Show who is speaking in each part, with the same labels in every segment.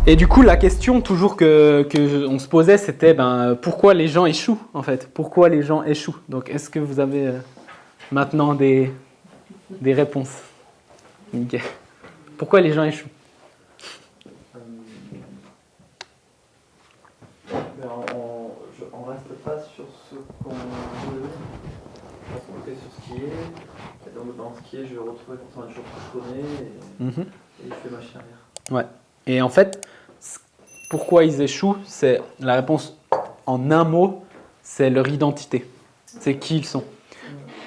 Speaker 1: Et du coup, la question toujours que on se posait, c'était pourquoi les gens échouent en fait? Pourquoi les gens échouent? Donc, est-ce que vous avez maintenant des réponses? Nickel. Pourquoi les gens échouent?
Speaker 2: On reste pas sur ce qu'on veut, on reste bloqué sur ce qui est. Et donc dans ce qui est, je vais retrouver forcément des choses que je connais et je fais machine arrière.
Speaker 1: Ouais. Et en fait, pourquoi ils échouent, c'est la réponse en un mot, c'est leur identité. C'est qui ils sont.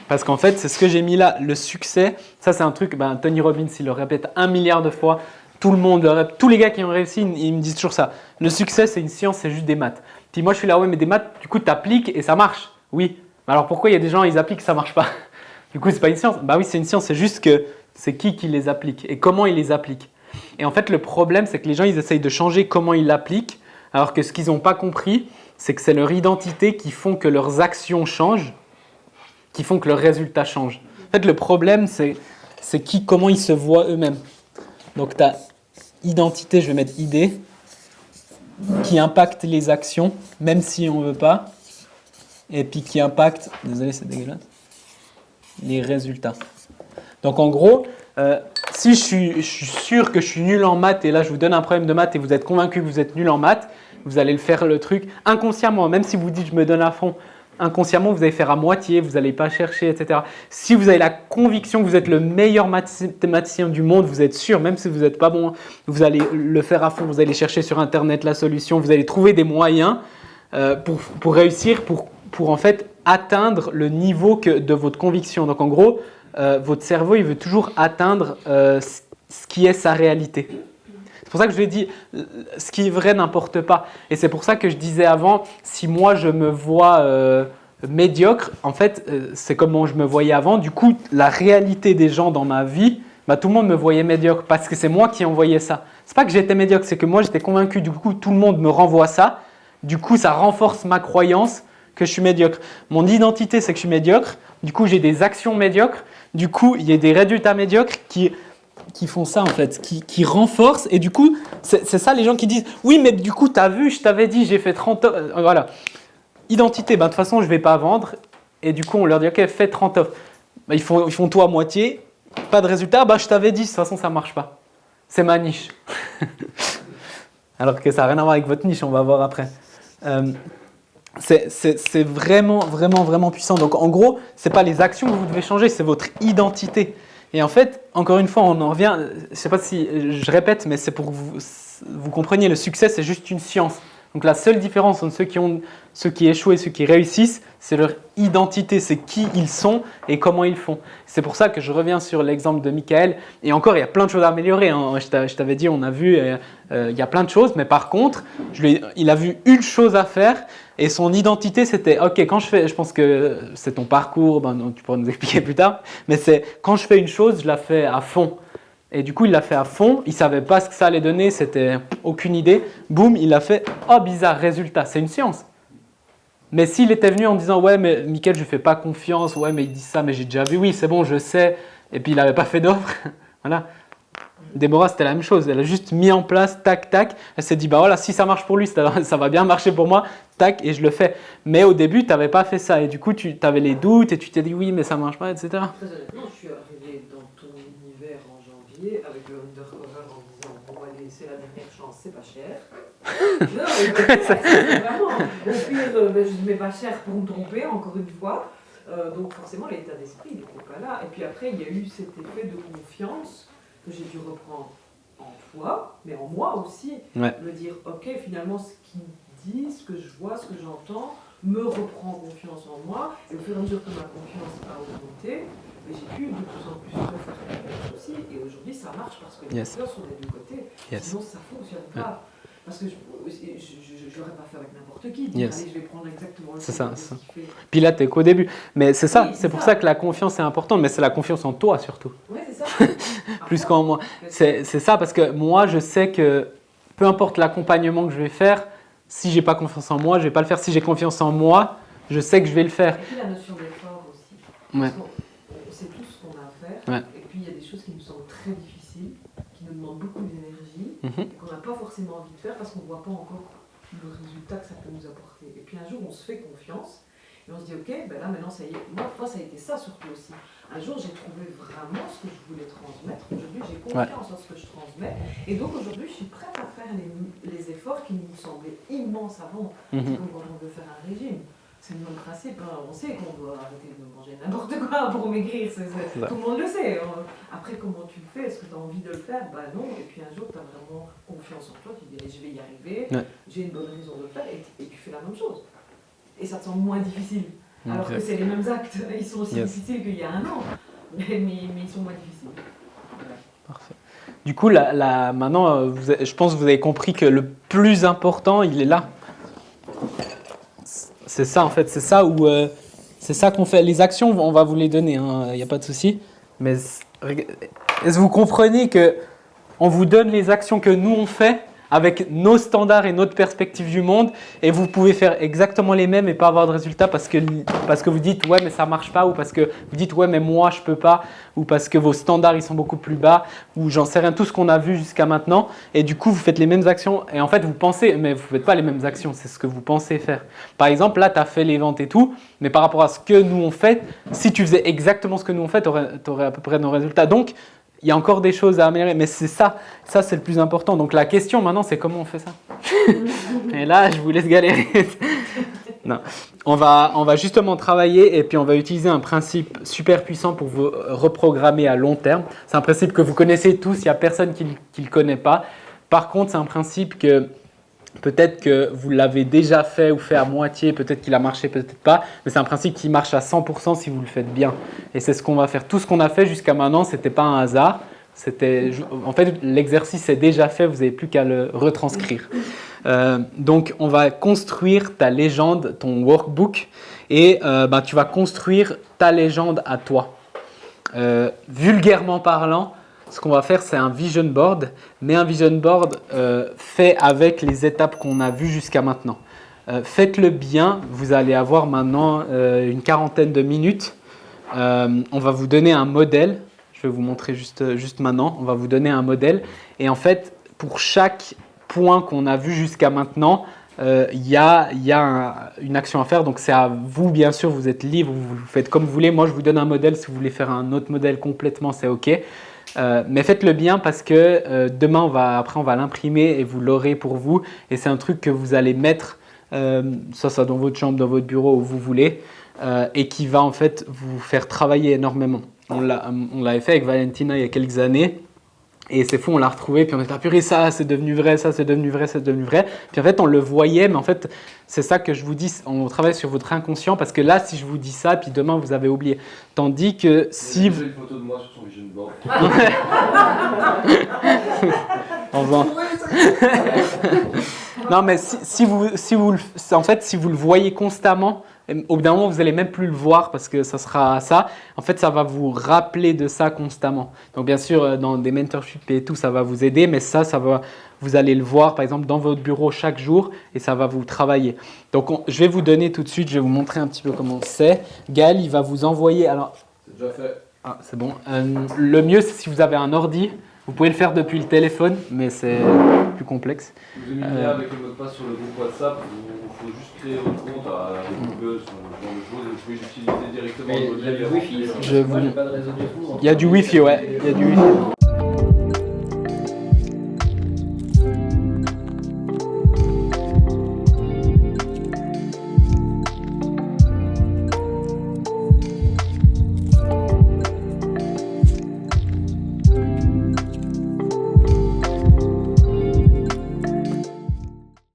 Speaker 1: Parce qu'en fait, c'est ce que j'ai mis là, le succès, ça c'est un truc, Tony Robbins, il le répète 1 milliard de fois, tout le monde, tous les gars qui ont réussi, ils me disent toujours ça. Le succès, c'est une science, c'est juste des maths. Puis moi, je suis là, ouais, mais des maths, du coup, tu appliques et ça marche. Oui. Alors pourquoi il y a des gens, ils appliquent et ça marche pas? Du coup, c'est pas une science. Bah oui, c'est une science, c'est juste que c'est qui les applique et comment ils les appliquent. Et en fait, le problème, c'est que les gens, ils essayent de changer comment ils l'appliquent, alors que ce qu'ils n'ont pas compris, c'est que c'est leur identité qui font que leurs actions changent, qui font que leurs résultats changent. En fait, le problème, c'est comment ils se voient eux-mêmes. Donc, tu as identité, je vais mettre idée, qui impacte les actions, même si on ne veut pas, et puis qui impacte, désolé, c'est dégueulasse, les résultats. Donc, en gros, si je suis sûr que je suis nul en maths, et là, je vous donne un problème de maths, et vous êtes convaincu que vous êtes nul en maths, vous allez le faire le truc inconsciemment, même si vous dites je me donne à fond, inconsciemment, vous allez faire à moitié, vous n'allez pas chercher, etc. Si vous avez la conviction que vous êtes le meilleur mathématicien du monde, vous êtes sûr, même si vous n'êtes pas bon, vous allez le faire à fond, vous allez chercher sur Internet la solution, vous allez trouver des moyens pour réussir, pour en fait atteindre le niveau de votre conviction. Donc en gros, votre cerveau, il veut toujours atteindre ce qui est sa réalité. C'est pour ça que je lui ai dit, ce qui est vrai n'importe pas. Et c'est pour ça que je disais avant, si moi je me vois médiocre, en fait, c'est comment je me voyais avant. Du coup, la réalité des gens dans ma vie, tout le monde me voyait médiocre parce que c'est moi qui envoyais ça. C'est pas que j'étais médiocre, c'est que moi j'étais convaincu, du coup tout le monde me renvoie ça. Du coup, ça renforce ma croyance que je suis médiocre. Mon identité, c'est que je suis médiocre. Du coup, j'ai des actions médiocres. Du coup, il y a des résultats médiocres qui font ça en fait, qui renforcent. Et du coup, c'est ça les gens qui disent « Oui, mais du coup, tu as vu, je t'avais dit, j'ai fait 30 offres. » Voilà. Identité, de toute façon, je ne vais pas vendre. Et du coup, on leur dit « Ok, fais 30 offres. » Ils font tout à moitié. Pas de résultat. Je t'avais dit, de toute façon, ça ne marche pas. C'est ma niche. Alors que ça n'a rien à voir avec votre niche, on va voir après. C'est vraiment, vraiment, vraiment puissant. Donc, en gros, ce n'est pas les actions que vous devez changer, c'est votre identité. Et en fait, encore une fois, on en revient, je ne sais pas si je répète, mais c'est pour que vous compreniez, le succès, c'est juste une science. Donc la seule différence entre ceux qui échouent et ceux qui réussissent, c'est leur identité, c'est qui ils sont et comment ils font. C'est pour ça que je reviens sur l'exemple de Michael. Et encore, il y a plein de choses à améliorer. Hein. Je t'avais dit, on a vu, il y a plein de choses, mais par contre, il a vu une chose à faire et son identité, c'était, ok, quand je pense que c'est ton parcours, tu pourras nous expliquer plus tard, mais c'est quand je fais une chose, je la fais à fond. Et du coup, il l'a fait à fond. Il ne savait pas ce que ça allait donner. C'était aucune idée. Boum, il l'a fait. Oh, bizarre, résultat. C'est une science. Mais s'il était venu en disant « Ouais, mais Mickaël, je ne fais pas confiance. Ouais, mais il dit ça, mais j'ai déjà vu. Oui, c'est bon, je sais. » Et puis, il n'avait pas fait d'offre. Voilà. Déborah, c'était la même chose. Elle a juste mis en place, tac, tac. Elle s'est dit « Bah voilà, si ça marche pour lui, ça va bien marcher pour moi. Tac, et je le fais. » Mais au début, tu n'avais pas fait ça. Et du coup, tu avais les doutes et tu t'es dit « Oui, mais ça ne marche pas, etc. »
Speaker 3: Très honnêtement, je suis arrivé dans ton univers en janvier avec le undercover en disant bon allez, c'est la dernière chance, c'est pas cher. Non, mais vraiment. Au pire, je ne mets pas cher pour me tromper, encore une fois. Donc forcément, l'état d'esprit n'était pas là. Et puis après, il y a eu cet effet de confiance que j'ai dû reprendre en toi, mais en moi aussi.
Speaker 1: Ouais.
Speaker 3: Me dire ok, finalement, ce qu'il dit, ce que je vois, ce que j'entends, me reprend confiance en moi, et au fur et à mesure que ma confiance a augmenté, mais j'ai pu de plus en plus faire confiance aussi, et aujourd'hui ça marche parce que les acteurs sont des deux côtés, sinon ça ne fonctionne pas. Parce que je n'aurais pas fait avec n'importe qui, dire allez je vais prendre exactement le
Speaker 1: c'est
Speaker 3: ça.
Speaker 1: Puis là tu es qu'au début, mais c'est ça, oui, c'est pour ça que la confiance est importante, mais c'est la confiance en toi surtout.
Speaker 3: Oui, c'est ça.
Speaker 1: Plus qu'en moi. C'est ça parce que moi je sais que peu importe l'accompagnement que je vais faire, si j'ai pas confiance en moi, je vais pas le faire. Si j'ai confiance en moi, je sais que je vais le faire.
Speaker 3: Et puis la notion d'effort aussi.
Speaker 1: Ouais.
Speaker 3: On sait tout ce qu'on a à faire.
Speaker 1: Ouais.
Speaker 3: Et puis il y a des choses qui nous semblent très difficiles, qui nous demandent beaucoup d'énergie. et qu'on n'a pas forcément envie de faire parce qu'on ne voit pas encore le résultat que ça peut nous apporter. Et puis un jour, on se fait confiance et on se dit, ok, ben là maintenant, ça y est. Moi, ça a été ça surtout aussi. Un jour, j'ai trouvé vraiment ce que je voulais transmettre. Aujourd'hui, j'ai confiance en ce que je transmets. Et donc aujourd'hui, je suis prête à faire les efforts qui nous semblaient immenses avant. C'est comme quand on veut faire un régime. C'est le même principe, hein. On sait qu'on doit arrêter de manger n'importe quoi pour maigrir, tout le monde le sait. Après, comment tu le fais? Est-ce que tu as envie de le faire? Bah non, et puis un jour, tu as vraiment confiance en toi, tu dis je vais y arriver, j'ai une bonne raison de le faire, et tu fais la même chose. Et ça te semble moins difficile, alors que c'est les mêmes actes, ils sont aussi difficiles qu'il y a un an, mais ils sont moins difficiles.
Speaker 1: Parfait. Du coup, maintenant, je pense que vous avez compris que le plus important, il est là. C'est ça en fait, c'est ça qu'on fait. Les actions, on va vous les donner, il n'y a pas de souci. Mais est-ce que vous comprenez qu'on vous donne les actions que nous on fait avec nos standards et notre perspective du monde, et vous pouvez faire exactement les mêmes et pas avoir de résultats parce que vous dites ouais mais ça marche pas, ou parce que vous dites ouais mais moi je peux pas, ou parce que vos standards ils sont beaucoup plus bas, ou j'en sais rien, tout ce qu'on a vu jusqu'à maintenant, et du coup vous faites les mêmes actions et en fait vous pensez, mais vous faites pas les mêmes actions, c'est ce que vous pensez faire. Par exemple là tu as fait les ventes et tout, mais par rapport à ce que nous on fait, si tu faisais exactement ce que nous on fait, tu aurais à peu près nos résultats. Donc il y a encore des choses à améliorer, mais c'est ça c'est le plus important. Donc la question maintenant, c'est comment on fait ça. Et là, je vous laisse galérer. Non. On va justement travailler et puis on va utiliser un principe super puissant pour vous reprogrammer à long terme. C'est un principe que vous connaissez tous, il n'y a personne qui ne le connaît pas. Par contre, c'est un principe que peut-être que vous l'avez déjà fait ou fait à moitié, peut-être qu'il a marché, peut-être pas, mais c'est un principe qui marche à 100% si vous le faites bien. Et c'est ce qu'on va faire. Tout ce qu'on a fait jusqu'à maintenant, ce n'était pas un hasard. En fait, l'exercice est déjà fait, vous n'avez plus qu'à le retranscrire. Donc, on va construire ta légende, ton workbook, et tu vas construire ta légende à toi. Vulgairement parlant, ce qu'on va faire, c'est un vision board, mais un vision board fait avec les étapes qu'on a vues jusqu'à maintenant. Faites-le bien, vous allez avoir maintenant une quarantaine de minutes. On va vous donner un modèle, je vais vous montrer juste maintenant, on va vous donner un modèle. Et en fait, pour chaque point qu'on a vu jusqu'à maintenant, il y a une action à faire, donc c'est à vous, bien sûr, vous êtes libre, vous faites comme vous voulez. Moi, je vous donne un modèle, si vous voulez faire un autre modèle complètement, c'est OK. Mais faites-le bien parce que demain, on va l'imprimer et vous l'aurez pour vous. Et c'est un truc que vous allez mettre, ça dans votre chambre, dans votre bureau, où vous voulez, et qui va en fait vous faire travailler énormément. On l'avait fait avec Valentina il y a quelques années. Et c'est fou, on l'a retrouvé, puis on était purée, ça c'est devenu vrai, ça c'est devenu vrai, c'est devenu vrai. Puis en fait, on le voyait, mais en fait, c'est ça que je vous dis, on travaille sur votre inconscient, parce que là, si je vous dis ça, puis demain, vous avez oublié. Tandis que si...
Speaker 4: J'ai une photo de moi sur son vision board.
Speaker 1: Enfin. Non, mais si vous le voyez constamment, au bout d'un moment, vous n'allez même plus le voir parce que ça sera ça. En fait, ça va vous rappeler de ça constamment. Donc, bien sûr, dans des mentorships et tout, ça va vous aider, mais vous allez le voir, par exemple, dans votre bureau chaque jour et ça va vous travailler. Donc, je vais vous donner tout de suite, je vais vous montrer un petit peu comment c'est. Gaël, il va vous envoyer. Alors,
Speaker 4: c'est déjà fait.
Speaker 1: Ah, c'est bon. Le mieux, c'est si vous avez un ordi. Vous pouvez le faire depuis le téléphone, mais c'est plus complexe.
Speaker 4: Je vous ai mis le lien avec le mot de passe sur le groupe WhatsApp. Il faut juste créer votre compte à Google, ce genre de choses. Vous pouvez l'utiliser directement.
Speaker 2: Il y a du Wi-Fi.
Speaker 1: Il y a du Wi-Fi, ouais. Il y a du Wi-Fi.